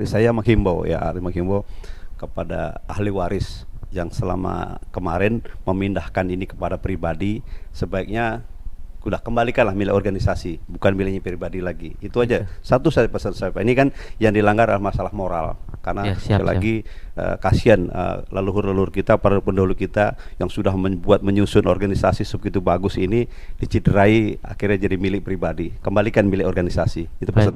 Saya menghimbau kepada ahli waris yang selama kemarin memindahkan ini kepada pribadi, sebaiknya udah kembalikanlah milik organisasi, bukan miliknya pribadi lagi. Itu aja. Gitu. Satu saya pesan saya. Ini kan yang dilanggar adalah masalah moral. Karena Ya, siap, sekali siap. lagi kasihan leluhur-leluhur kita, para pendahulu kita yang sudah membuat menyusun organisasi sebegitu bagus ini dicederai, akhirnya jadi milik pribadi. Kembalikan milik organisasi. Itu Baik. pesan.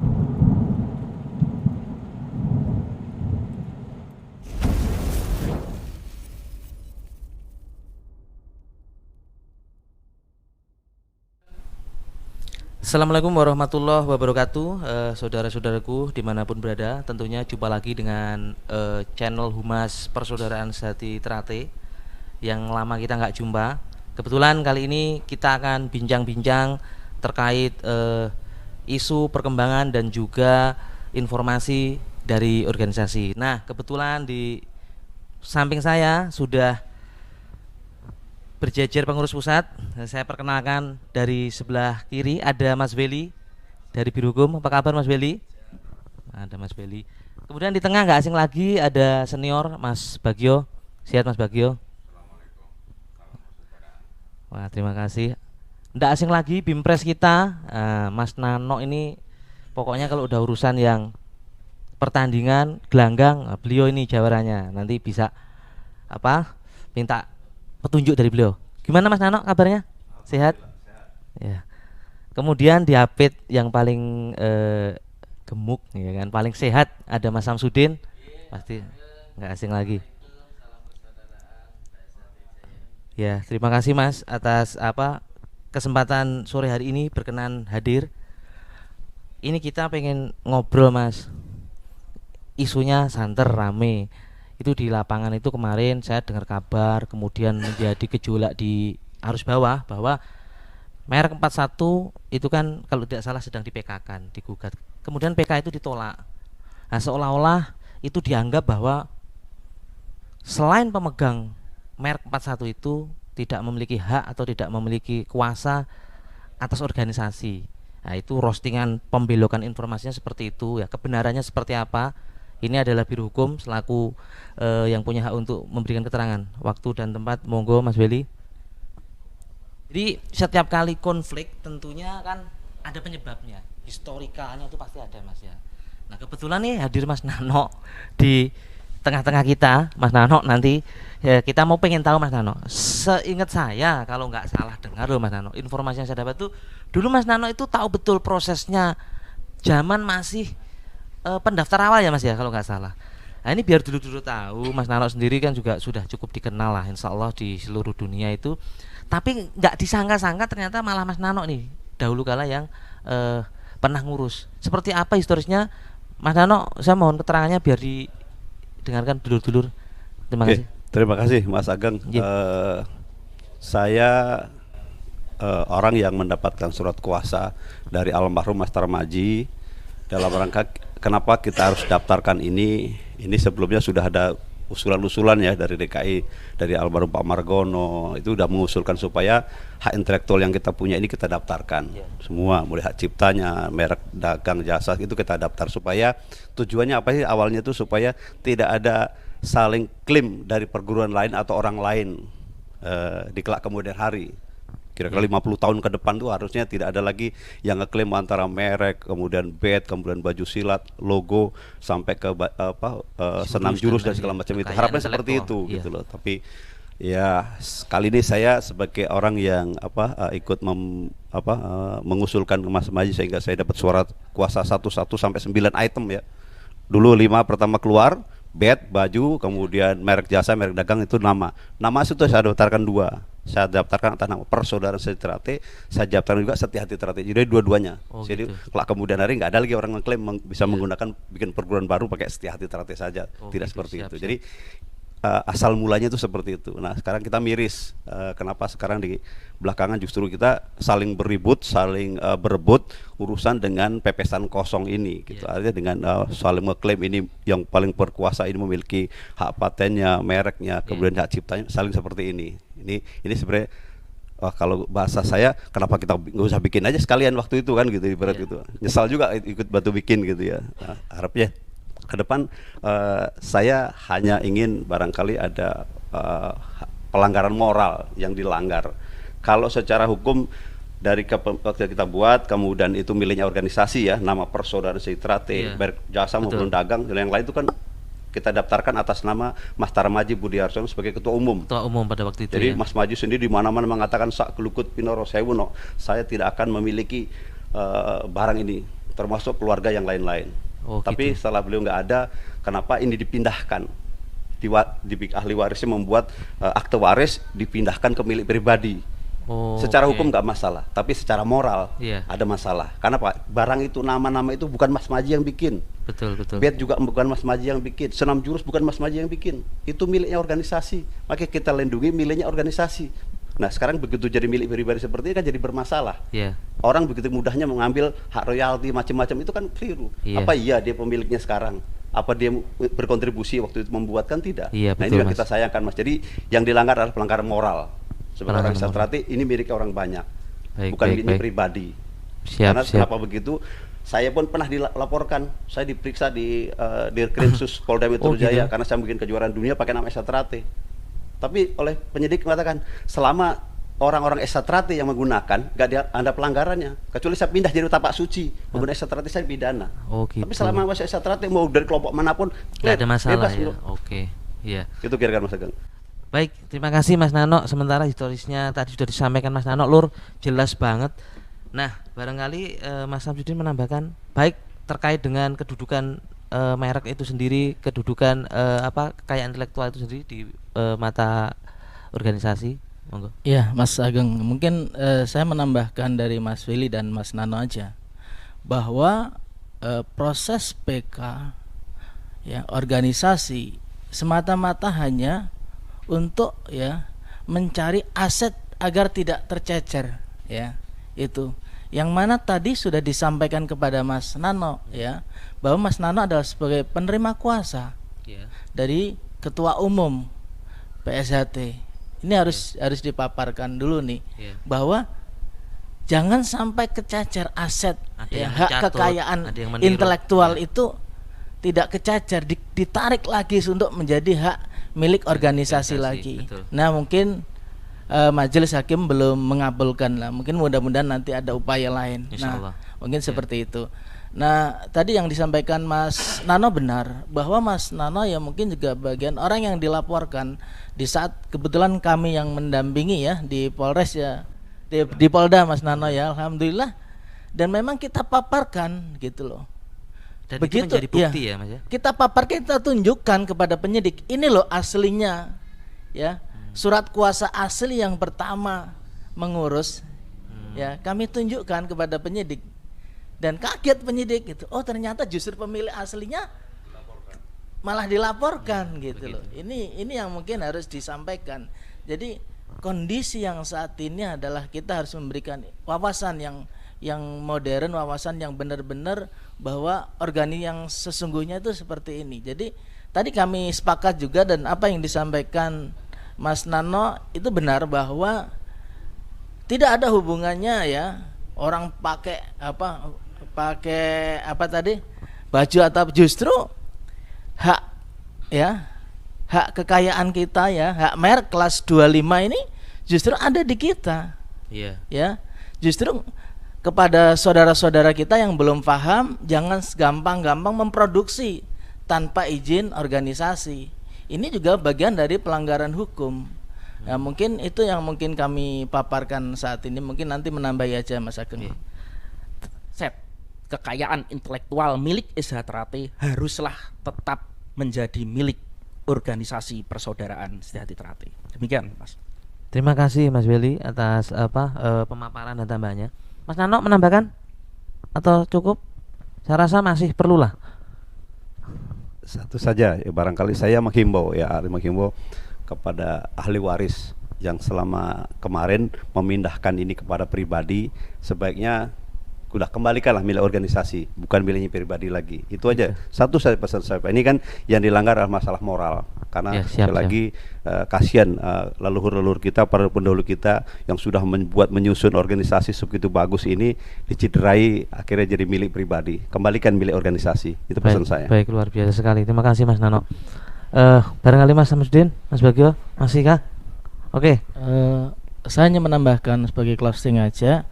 Assalamualaikum warahmatullahi wabarakatuh, saudara-saudaraku dimanapun berada. Tentunya jumpa lagi dengan channel Humas Persaudaraan Sejati Trate yang lama kita nggak jumpa. Kebetulan kali ini kita akan bincang-bincang terkait isu perkembangan dan juga informasi dari organisasi. Nah, kebetulan di samping saya sudah berjejer pengurus pusat. Saya perkenalkan dari sebelah kiri ada Mas Beli dari Biro Hukum. Apa kabar Mas Beli? Ada Mas Beli. Kemudian di tengah nggak asing lagi ada senior Mas Bagio. Sehat Mas Bagio? Wah, terima kasih. Nggak asing lagi Bimpres kita, Mas Nano ini pokoknya kalau udah urusan yang pertandingan gelanggang, beliau ini jawarannya. Nanti bisa apa? Minta petunjuk dari beliau. Gimana Mas Nano kabarnya? Sehat? Ya. Kemudian di update yang paling gemuk ya kan, paling sehat ada Mas Samsudin. Pasti nggak asing lagi. Ya, terima kasih Mas atas kesempatan sore hari ini berkenan hadir. Ini kita pengen ngobrol Mas. Isunya santer rame. Itu di lapangan itu kemarin saya dengar kabar, kemudian menjadi gejolak di arus bawah bahwa merek 41 itu kan kalau tidak salah sedang di PK-kan, digugat. Kemudian PK itu ditolak. Nah, seolah-olah itu dianggap bahwa selain pemegang merek 41 itu tidak memiliki hak atau tidak memiliki kuasa atas organisasi. Nah, itu roastingan pembelokan informasinya seperti itu ya. Kebenarannya seperti apa? Ini adalah Biro Hukum selaku yang punya hak untuk memberikan keterangan. Waktu dan tempat monggo Mas Beli. Jadi setiap kali konflik tentunya kan ada penyebabnya. Historikalnya itu pasti ada Mas ya. Nah, kebetulan nih hadir Mas Nano di tengah-tengah kita. Mas Nano nanti ya, kita mau pengen tahu Mas Nano. Seingat saya kalau nggak salah dengar loh Mas Nano, informasi yang saya dapat tuh dulu Mas Nano itu tahu betul prosesnya zaman masih pendaftar awal ya Mas ya kalau nggak salah. Nah, ini biar dulu-dulu tahu, Mas Nano sendiri kan juga sudah cukup dikenal lah Insya Allah di seluruh dunia itu. Tapi nggak disangka-sangka ternyata malah Mas Nano nih dahulu kala yang pernah ngurus. Seperti apa historisnya Mas Nano? Saya mohon keterangannya biar didengarkan dulur-dulur. Terima Oke, kasih. terima kasih Mas Ageng. Yeah. Saya orang yang mendapatkan surat kuasa dari almarhum Mas Tarmaji dalam rangka kenapa kita harus daftarkan ini. Ini sebelumnya sudah ada usulan-usulan ya dari DKI, dari almarhum Pak Margono itu sudah mengusulkan supaya hak intelektual yang kita punya ini kita daftarkan. Semua mulai hak ciptanya, merek dagang jasa itu kita daftar supaya tujuannya apa sih awalnya itu supaya tidak ada saling klaim dari perguruan lain atau orang lain di kelak kemudian hari. Kira-kira 50 tahun ke depan tuh harusnya tidak ada lagi yang ngeklaim antara merek, kemudian bed, kemudian baju silat, logo sampai ke senam jurus dan segala macam itu. Harapannya seperti itu gitu loh. Tapi ya kali ini saya sebagai orang yang ikut mengusulkan ke Mas Maji sehingga saya dapat surat kuasa 1 sampai 9 item ya. Dulu 5 pertama keluar, bed, baju, kemudian merek jasa, merek dagang itu nama. Nama itu saya daftarkan 2. Saya daftarkan atas nama Persaudaraan Sejati Trate, saya daftarkan juga Setia Hati Trate. Jadi dua-duanya. Jadi Gitu. kalau kemudian hari nggak ada lagi orang mengklaim bisa menggunakan bikin perguruan baru pakai Setia Hati Trate saja. Tidak Gitu, seperti siap, itu. siap. Jadi asal mulanya itu seperti itu. Nah, sekarang kita miris. Kenapa sekarang di belakangan justru kita saling beribut, saling berebut urusan dengan pepesan kosong ini gitu. Artinya dengan saling mengklaim ini yang paling berkuasa ini memiliki hak patennya, mereknya, kemudian hak ciptanya, saling seperti ini. Ini sebenarnya kalau bahasa saya, kenapa kita nggak usah bikin aja sekalian waktu itu kan gitu, ibarat gitu. Nyesal juga ikut batu bikin gitu ya. Nah, harapnya ke depan saya hanya ingin barangkali ada pelanggaran moral yang dilanggar. Kalau secara hukum dari waktu kita buat, kemudian itu miliknya organisasi ya, nama Persaudaraan Sejahtera, Berjasa maupun Dagang dan yang lain itu kan kita daftarkan atas nama Mas Tarmaji Budiarsono sebagai ketua umum. Ketua umum pada waktu itu. Jadi ya? Mas Maju sendiri di mana-mana mengatakan sak kelukut pinoro sewu no, saya tidak akan memiliki barang ini, termasuk keluarga yang lain-lain. Tapi gitu. setelah beliau nggak ada, kenapa ini dipindahkan? Di ahli warisnya membuat akte waris dipindahkan ke milik pribadi. Secara hukum nggak masalah, tapi secara moral ada masalah. Karena Pak, barang itu nama-nama itu bukan Mas Maji yang bikin. Betul. Bed juga bukan Mas Maji yang bikin. Senam jurus bukan Mas Maji yang bikin. Itu miliknya organisasi. Makanya kita lindungi miliknya organisasi. Nah sekarang begitu jadi milik pribadi seperti ini kan jadi bermasalah. Orang begitu mudahnya mengambil hak royalti macam-macam, itu kan keliru. Apa iya dia pemiliknya sekarang? Apa dia berkontribusi waktu itu membuat? Kan tidak. Nah ini yang kita sayangkan Mas. Jadi yang dilanggar adalah pelanggaran moral. Sebenarnya Sejahtera ini milik orang banyak, bukan milik pribadi. Karena kenapa begitu? Saya pun pernah dilaporkan, saya diperiksa di Dirkrimsus Polda Metro Jaya karena saya bikin kejuaraan dunia pakai nama Sejahtera. Tapi oleh penyidik mengatakan selama orang-orang Sejahtera yang menggunakan nggak ada pelanggarannya, kecuali saya pindah jadi tapak suci menggunakan Sejahtera saya pidana. Tapi selama masih Sejahtera mau dari kelompok manapun nggak ada masalah bebas, ya. Itu kira-kira Mas Ageng. Baik, terima kasih Mas Nano. Sementara historisnya tadi sudah disampaikan Mas Nano, Lur, jelas banget. Nah, barangkali Mas Samsudin menambahkan baik terkait dengan kedudukan merek itu sendiri, kedudukan kekayaan intelektual itu sendiri di mata organisasi. Monggo. Iya, Mas Ageng, mungkin saya menambahkan dari Mas Willy dan Mas Nano aja bahwa proses PK ya organisasi semata-mata hanya untuk ya mencari aset agar tidak tercecer ya, itu yang mana tadi sudah disampaikan kepada Mas Nano ya, bahwa Mas Nano adalah sebagai penerima kuasa dari ketua umum PSHT. Ini harus dipaparkan dulu nih bahwa jangan sampai kececer aset hak kekayaan intelektual itu tidak kececer, ditarik lagi untuk menjadi hak milik organisasi lagi. Nah mungkin majelis hakim belum mengabulkan lah, mungkin mudah-mudahan nanti ada upaya lain. Nah mungkin seperti itu. Nah tadi yang disampaikan Mas Nano benar, bahwa Mas Nano ya mungkin juga bagian orang yang dilaporkan di saat kebetulan kami yang mendampingi ya di Polres ya, di Polda Mas Nano ya, alhamdulillah. Dan memang kita paparkan gitu loh. Dan begitu menjadi bukti ya Mas ya. Kita paparkan, kita tunjukkan kepada penyidik, ini loh aslinya ya, surat kuasa asli yang pertama mengurus ya, kami tunjukkan kepada penyidik. Dan kaget penyidik gitu, oh ternyata justru pemilik aslinya malah dilaporkan gitu loh. Ini yang mungkin harus disampaikan. Jadi kondisi yang saat ini adalah kita harus memberikan wawasan yang modern, wawasan yang benar-benar bahwa organi yang sesungguhnya itu seperti ini. Jadi tadi kami sepakat juga, dan apa yang disampaikan Mas Nano itu benar, bahwa tidak ada hubungannya ya orang pakai apa tadi baju, atau justru hak ya, hak kekayaan kita ya, hak merek kelas 25 ini justru ada di kita. Ya, justru kepada saudara-saudara kita yang belum paham, jangan gampang-gampang memproduksi tanpa izin organisasi. Ini juga bagian dari pelanggaran hukum. Nah, mungkin itu yang mungkin kami paparkan saat ini. Mungkin nanti menambahi aja Mas Ageng. Kekayaan intelektual milik Sejahtera haruslah tetap menjadi milik organisasi Persaudaraan Sejahtera. Demikian Mas. Terima kasih Mas Willy atas pemaparan dan tambahannya. Mas Nano menambahkan atau cukup? Saya rasa masih perlulah. Satu saja ya, barangkali saya menghimbau kepada ahli waris yang selama kemarin memindahkan ini kepada pribadi, sebaiknya Udah kembalikanlah milik organisasi, bukan miliknya pribadi lagi. Itu aja. Satu saya pesan saya, Pak. Ini kan yang dilanggar adalah masalah moral. Karena Ya, siap, sekali lagi kasihan leluhur-leluhur kita, para pendahulu kita yang sudah menyusun organisasi sebegitu bagus ini dicederai, akhirnya jadi milik pribadi. Kembalikan milik organisasi. Itu pesan saya. Baik, luar biasa sekali. Terima kasih Mas Nano. Barangkali Mas Samsudin, Mas Bagio, masih kah? Oke. Saya hanya menambahkan sebagai closing aja,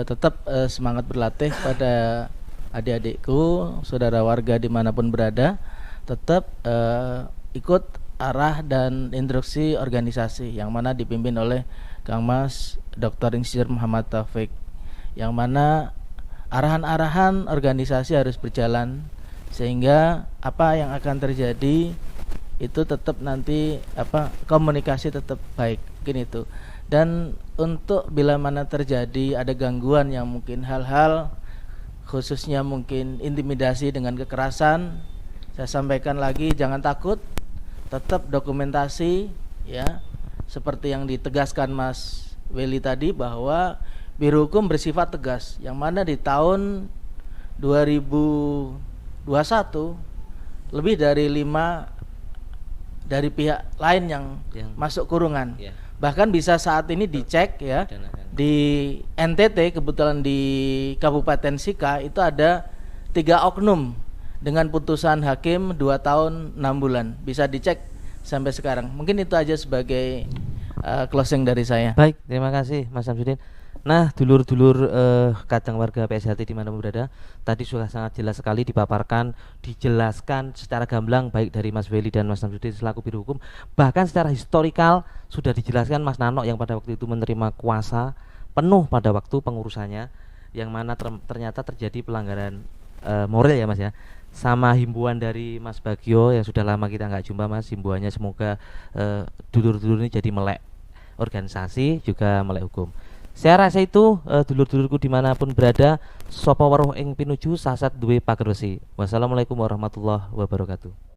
tetap semangat berlatih pada adik-adikku, saudara warga dimanapun berada, tetap ikut arah dan instruksi organisasi yang mana dipimpin oleh Kang Mas Dr. Insinyur Muhammad Taufik, yang mana arahan-arahan organisasi harus berjalan sehingga apa yang akan terjadi itu tetap nanti komunikasi tetap baik, mungkin itu. Dan untuk bila mana terjadi ada gangguan yang mungkin hal-hal khususnya mungkin intimidasi dengan kekerasan, saya sampaikan lagi jangan takut, tetap dokumentasi ya, seperti yang ditegaskan Mas Weli tadi bahwa Biro Hukum bersifat tegas, yang mana di tahun 2021 lebih dari 5 dari pihak lain yang masuk kurungan. Bahkan bisa saat ini dicek ya, di NTT kebetulan di Kabupaten Sika itu ada 3 oknum dengan putusan hakim 2 tahun 6 bulan. Bisa dicek sampai sekarang. Mungkin itu aja sebagai closing dari saya. Baik, terima kasih Mas Samsudin. Nah, dulur-dulur kadang warga PSHT di mana berada, tadi sudah sangat jelas sekali dipaparkan, dijelaskan secara gamblang baik dari Mas Weli dan Mas Samsudin selaku Biro Hukum, bahkan secara historikal sudah dijelaskan Mas Nano yang pada waktu itu menerima kuasa penuh pada waktu pengurusannya, yang mana ternyata terjadi pelanggaran moral ya Mas ya. Sama himbauan dari Mas Bagio yang sudah lama kita nggak jumpa Mas, himbauannya semoga dulur-dulur ini jadi melek organisasi juga melek hukum. Saya rasa itu dulur-dulurku dimanapun berada, sapa weruh ing pinuju sasat duwe pagerwesi. Wassalamualaikum warahmatullahi wabarakatuh.